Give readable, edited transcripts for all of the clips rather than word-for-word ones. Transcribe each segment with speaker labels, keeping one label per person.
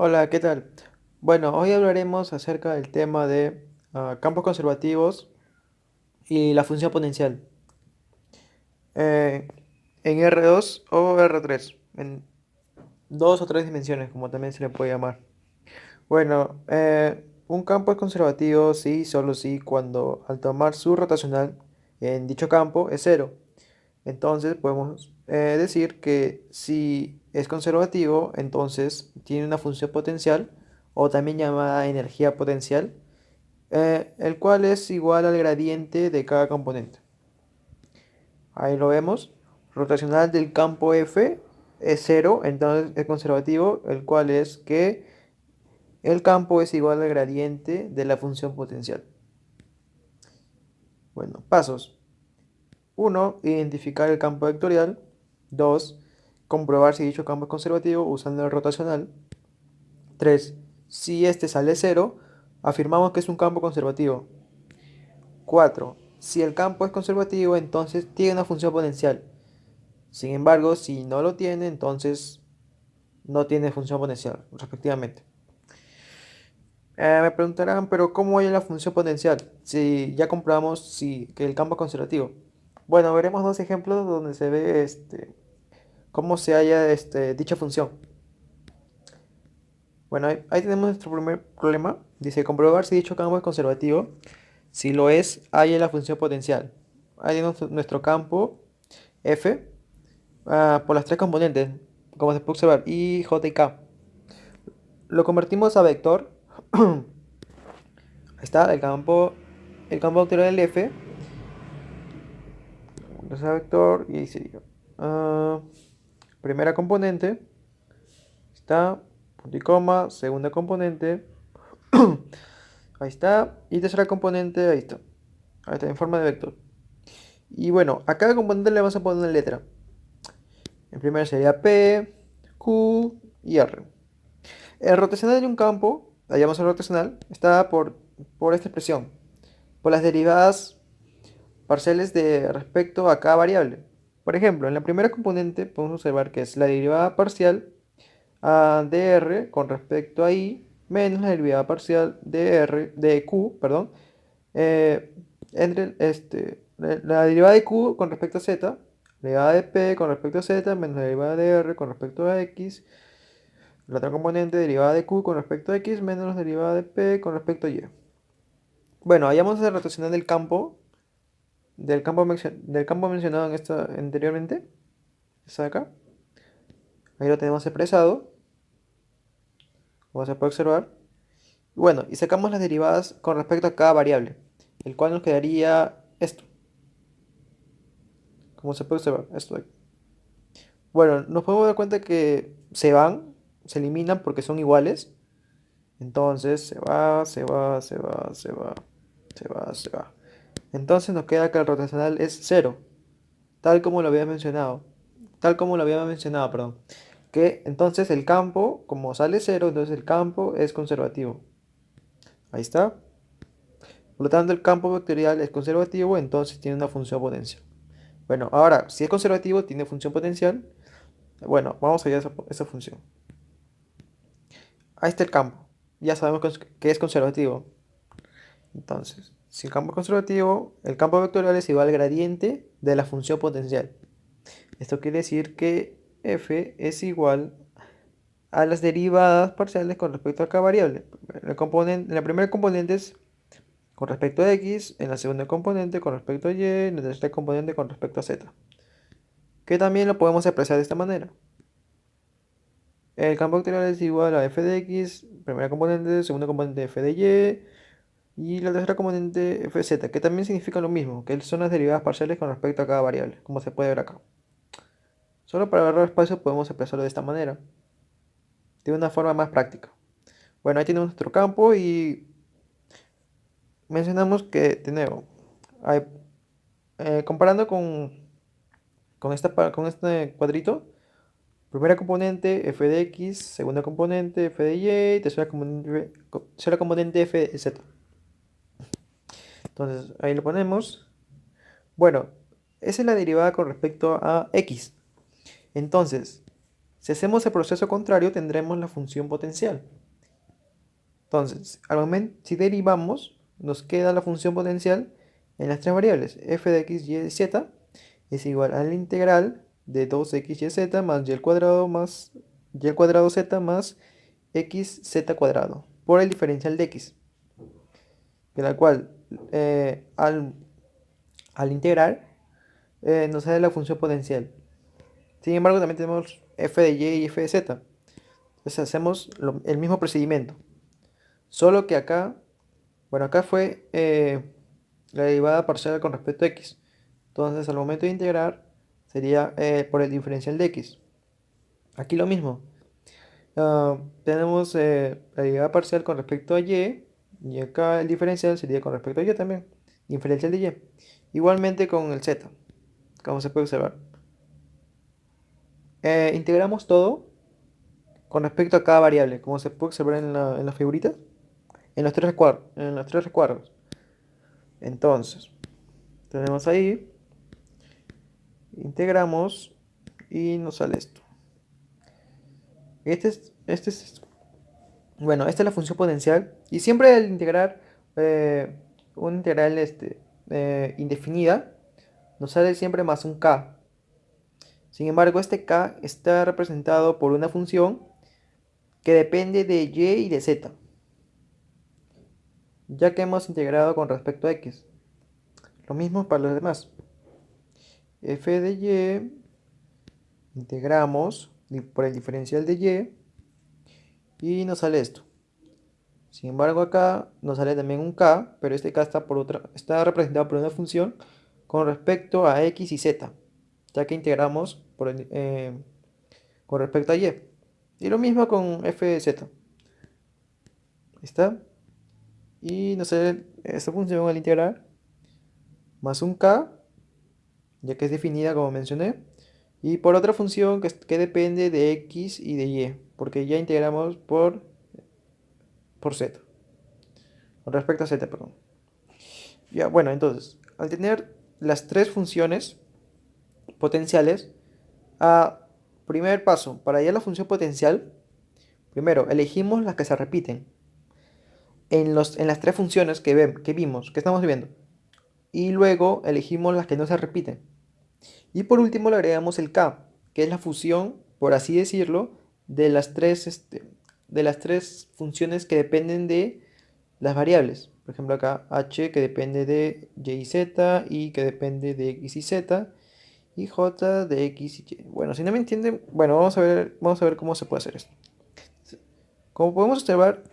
Speaker 1: Hola, ¿qué tal? Bueno, hoy hablaremos acerca del tema de campos conservativos y la función potencial eh, en R2 o R3, en dos o tres dimensiones, como también se le puede llamar. Bueno, un campo es conservativo sí, solo sí, cuando al tomar su rotacional en dicho campo es cero. Entonces podemos decir que si es conservativo, entonces tiene una función potencial o también llamada energía potencial, el cual es igual al gradiente de cada componente. Ahí lo vemos. Rotacional del campo F es cero, entonces es conservativo, el cual es que el campo es igual al gradiente de la función potencial. Bueno, pasos. Uno, identificar el campo vectorial. 2, comprobar si dicho campo es conservativo usando el rotacional. 3, si este sale cero, afirmamos que es un campo conservativo. 4, si el campo es conservativo, entonces tiene una función potencial. Sin embargo, si no lo tiene, entonces no tiene función potencial, respectivamente. Me preguntarán, pero ¿cómo hay la función potencial? Si ya comprobamos que el campo es conservativo. Bueno, veremos dos ejemplos donde se ve cómo se halla dicha función. Bueno, ahí tenemos nuestro primer problema. Dice comprobar si dicho campo es conservativo. Si lo es, halla la función potencial. Ahí tenemos nuestro campo F por las tres componentes, como se puede observar, I, J y K. Lo convertimos a vector. Ahí está el campo vectorial del F. Es a vector y ahí sería. ah, Primera componente. Está. Punto y coma. Segunda componente. Ahí está. Y tercera componente. Ahí está. Ahí está en forma de vector. Y bueno, a cada componente le vamos a poner una letra. El primero sería P, Q y R. El rotacional de un campo, la llamamos el rotacional, está por esta expresión, por las derivadas parciales de respecto a cada variable. Por ejemplo, en la primera componente podemos observar que es la derivada parcial de R con respecto a I menos la derivada parcial de Q, perdón, eh, entre la derivada de Q con respecto a Z, la derivada de P con respecto a Z menos la derivada de R con respecto a X, la otra componente derivada de Q con respecto a X menos la derivada de P con respecto a Y. Bueno, hayamos el rotacional del campo mencionado en esta anteriormente, está acá. Ahí lo tenemos expresado, como se puede observar. Bueno, y sacamos las derivadas con respecto a cada variable, el cual nos quedaría esto, como se puede observar, esto de aquí. Bueno, nos podemos dar cuenta que se eliminan porque son iguales. Entonces se va, se va, se va, se va, se va, se va. Entonces nos queda que el rotacional es cero, tal como lo había mencionado. Tal como lo había mencionado, perdón. Que entonces el campo, como sale cero, entonces el campo es conservativo. Ahí está. Por lo tanto, el campo vectorial es conservativo, entonces tiene una función potencial. Bueno, ahora, si es conservativo, tiene función potencial. Bueno, vamos a ver esa función. Ahí está el campo. Ya sabemos que es conservativo. Entonces, si el campo es conservativo, el campo vectorial es igual al gradiente de la función potencial. Esto quiere decir que f es igual a las derivadas parciales con respecto a cada variable. En la primera componente es con respecto a x, en la segunda componente con respecto a y, en la tercera componente con respecto a z. Que también lo podemos expresar de esta manera. El campo vectorial es igual a f de x, primera componente, segunda componente f de y la tercera componente fz, que también significa lo mismo, que son las derivadas parciales con respecto a cada variable, como se puede ver acá. Solo para agarrar espacio podemos expresarlo de esta manera, de una forma más práctica. Bueno, ahí tenemos nuestro campo y mencionamos que tenemos, hay- comparando con este cuadrito, primera componente f de x, segunda componente f de y, tercera componente f de z. Entonces ahí lo ponemos. Bueno, esa es la derivada con respecto a x. Entonces, Si hacemos el proceso contrario, tendremos la función potencial. Entonces, al momento, si derivamos, nos queda la función potencial en las tres variables. F de x, y, z es igual a la integral de 2x, y, z más y al cuadrado más y al cuadrado z más x, z cuadrado por el diferencial de x. En la cual, al integrar, nos sale la función potencial. Sin embargo, también tenemos f de y f de z. Entonces hacemos el mismo procedimiento. Solo que acá, bueno, acá fue la derivada parcial con respecto a x. Entonces, al momento de integrar, sería por el diferencial de x. Aquí lo mismo. Tenemos la derivada parcial con respecto a y acá el diferencial sería con respecto a y también. Diferencial de y. Igualmente con el z, como se puede observar. Integramos todo con respecto a cada variable, como se puede observar en la figurita, en los tres recuadros. Entonces, tenemos ahí, integramos y nos sale esto. Bueno, esta es la función potencial y siempre al integrar una integral indefinida, nos sale siempre más un k. Sin embargo, este k está representado por una función que depende de y y de z, ya que hemos integrado con respecto a x. Lo mismo para los demás. F de y, integramos por el diferencial de y nos sale esto. Sin embargo, acá nos sale también un k, pero este k está representado por una función con respecto a x y z, ya que integramos con respecto a y. Y lo mismo con f de z. Ahí está. Y nos sale esta función al integrar más un k, ya que es definida como mencioné, y por otra función que depende de x y de y, porque ya integramos por z, con respecto a z, perdón. Ya, bueno, entonces, al tener las tres funciones potenciales, primer paso, para hallar la función potencial, primero elegimos las que se repiten en las tres funciones que vimos, que estamos viendo, y luego elegimos las que no se repiten. Y por último le agregamos el k, que es la fusión, por así decirlo, de las tres funciones que dependen de las variables. Por ejemplo, acá h que depende de y y z, y que depende de x y z, y j de x y y. Bueno, si no me entienden, bueno, vamos a ver cómo se puede hacer esto. Como podemos observar,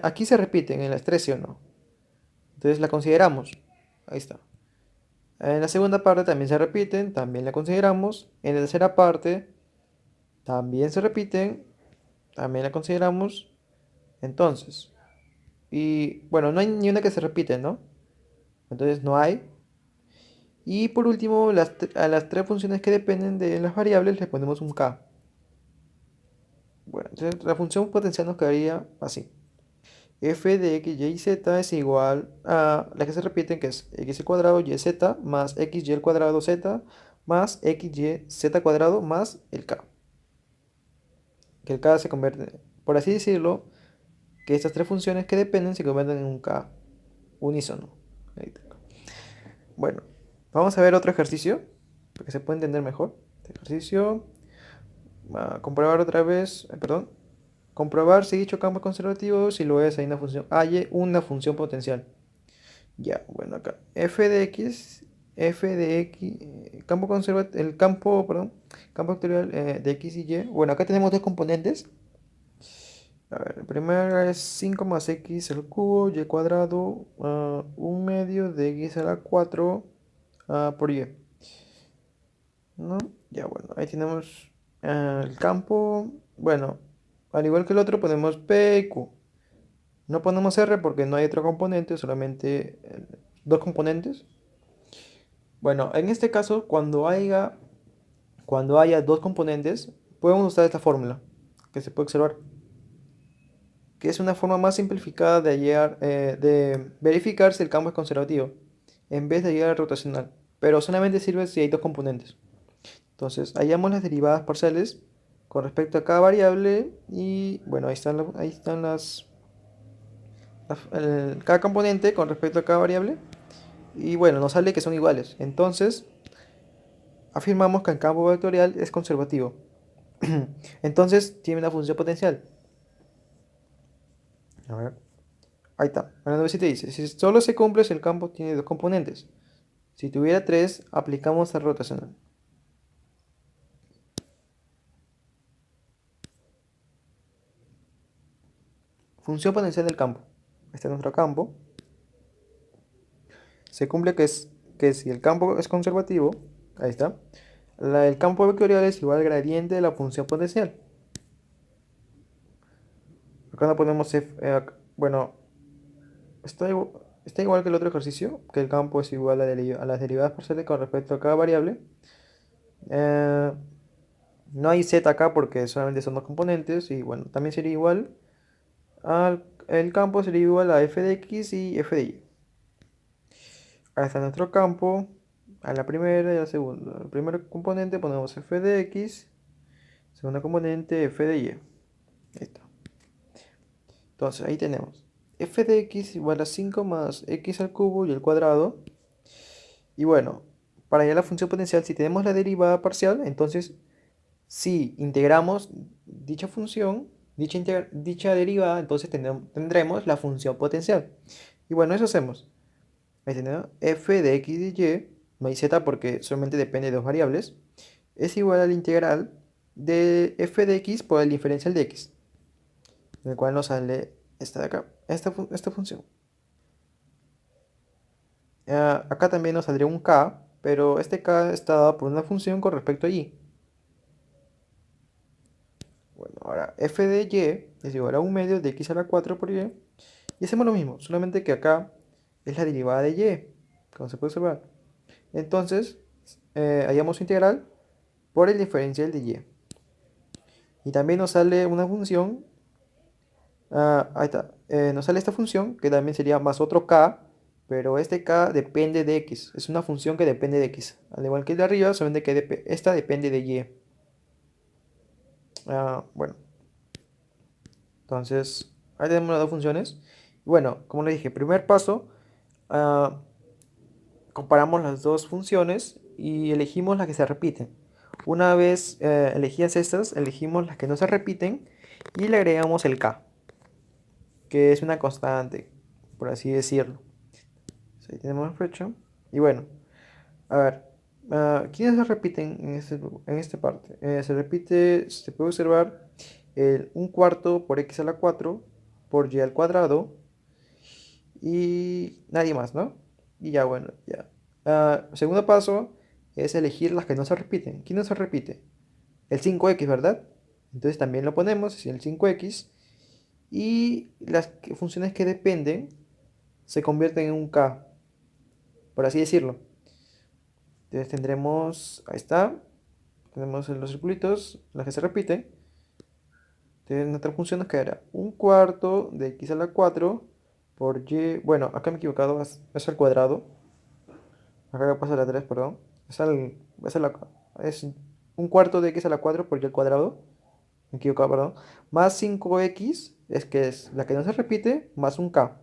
Speaker 1: aquí se repiten en las tres, ¿sí o no? Entonces la consideramos. Ahí está. En la segunda parte también se repiten, también la consideramos. En la tercera parte también se repiten, también la consideramos. Entonces, y bueno, no hay ni una que se repite, ¿no? Entonces no hay. Y por último, a las tres funciones que dependen de las variables le ponemos un k. Bueno, entonces la función potencial nos quedaría así. F de x, y, z es igual a la que se repiten, que es x al cuadrado, y, z, más x, y al cuadrado, z, más x, y, z cuadrado, más el k. Que el k se convierte, por así decirlo, que estas tres funciones que dependen se convierten en un k unísono. Bueno, vamos a ver otro ejercicio, para que se pueda entender mejor. Este ejercicio, a comprobar otra vez, perdón, comprobar si dicho campo es conservativo, si lo es, hay una función potencial. Ya, bueno, acá f de x, campo vectorial de x y y. Bueno, acá tenemos dos componentes. A ver, la primera es 5 más x al cubo, y cuadrado, 1 medio de x a la 4 por y. ¿No? Ya, bueno, ahí tenemos el campo. Bueno, al igual que el otro, ponemos p y q. No ponemos r porque no hay otro componente, solamente dos componentes. Bueno, en este caso, cuando haya dos componentes, podemos usar esta fórmula que se puede observar, que es una forma más simplificada de verificar si el campo es conservativo, en vez de hallar el rotacional, pero solamente sirve si hay dos componentes. Entonces, hallamos las derivadas parciales con respecto a cada variable y bueno, ahí están cada componente con respecto a cada variable y bueno, nos sale que son iguales. Entonces, afirmamos que el campo vectorial es conservativo. Entonces, tiene una función potencial. A ver, ahí está. Ahora si te dice, si solo se cumple si el campo tiene dos componentes. Si tuviera tres, aplicamos el rotacional. Función potencial del campo. Este es nuestro campo. Se cumple que si el campo es conservativo, ahí está, el campo vectorial es igual al gradiente de la función potencial. Acá no ponemos f, bueno, está igual que el otro ejercicio, que el campo es igual a las derivadas parciales con respecto a cada variable. Eh, no hay z acá porque solamente son dos componentes y bueno, también sería igual el campo sería igual a f de x y f de y. Ahí está nuestro campo, a la primera y a la segunda. El primer componente ponemos f de x, segunda componente f de y. Ahí está. Entonces ahí tenemos f de x igual a 5 más x al cubo y al cuadrado. Y bueno, para hallar la función potencial, si tenemos la derivada parcial, entonces si integramos dicha función, dicha derivada, entonces tendremos la función potencial. Y bueno, eso hacemos. Ahí tenemos f de x y y, no hay z porque solamente depende de dos variables, es igual a la integral de f de x por el diferencial de x, en el cual nos sale esta de acá, esta función. Acá también nos saldría un k, pero este k está dado por una función con respecto a y. Bueno, ahora f de y es igual a 1 medio de x a la 4 por y. Y hacemos lo mismo, solamente que acá es la derivada de y, como se puede observar. Entonces, hallamos su integral por el diferencial de y. Y también nos sale una función, ahí está, nos sale esta función que también sería más otro k, pero este k depende de x, es una función que depende de x, al igual que el de arriba, solamente que esta depende de y. Bueno, entonces ahí tenemos las dos funciones. Y bueno, como le dije, primer paso, ah, comparamos las dos funciones y elegimos las que se repiten. Una vez elegidas estas, elegimos las que no se repiten y le agregamos el k, que es una constante, por así decirlo. Ahí tenemos el fecha. Y bueno, a ver, ¿quiénes se repiten en esta parte? Se repite, se puede observar el 1/4 por x a la 4 por y al cuadrado y nadie más, ¿no? Y ya, bueno, ya. Segundo paso es elegir las que no se repiten. ¿Quién no se repite? El 5x, ¿verdad? Entonces también lo ponemos, es el 5x. Y las funciones que dependen se convierten en un k, por así decirlo. Entonces tendremos, ahí está, tenemos en los circulitos las que se repiten. Entonces nuestra función nos quedará 1/4 de x a la 4 por y, bueno, acá me he equivocado, es al cuadrado. Acá pasa la 3, perdón. Es 1/4 de x a la 4 por y al cuadrado. Me he equivocado, perdón. Más 5x, que es la que no se repite, más un k,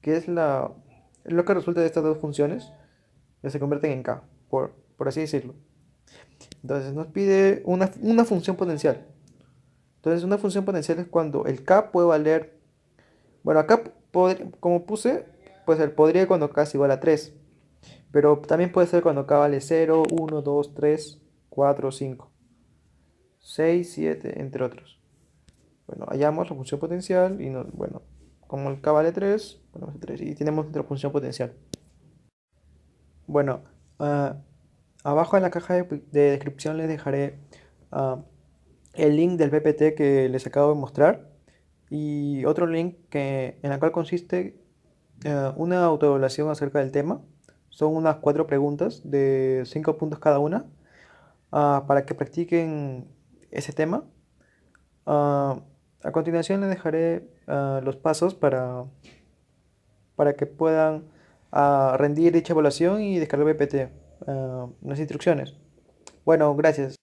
Speaker 1: que es lo que resulta de estas dos funciones, que se convierten en k, por así decirlo. Entonces nos pide una función potencial. Entonces una función potencial es cuando el k puede valer, bueno, acá como puse, puede ser podría cuando k es igual a 3, pero también puede ser cuando k vale 0, 1, 2, 3, 4, 5, 6, 7, entre otros. Bueno, hallamos la función potencial y bueno, como el k vale 3, ponemos 3 y tenemos nuestra función potencial. Bueno, abajo en la caja de descripción les dejaré el link del PPT que les acabo de mostrar y otro link en la cual consiste una autoevaluación acerca del tema. Son unas 4 preguntas de 5 puntos cada una para que practiquen ese tema. A continuación les dejaré los pasos para que puedan rendir dicha evaluación y descargar PPT, las instrucciones. Bueno, gracias.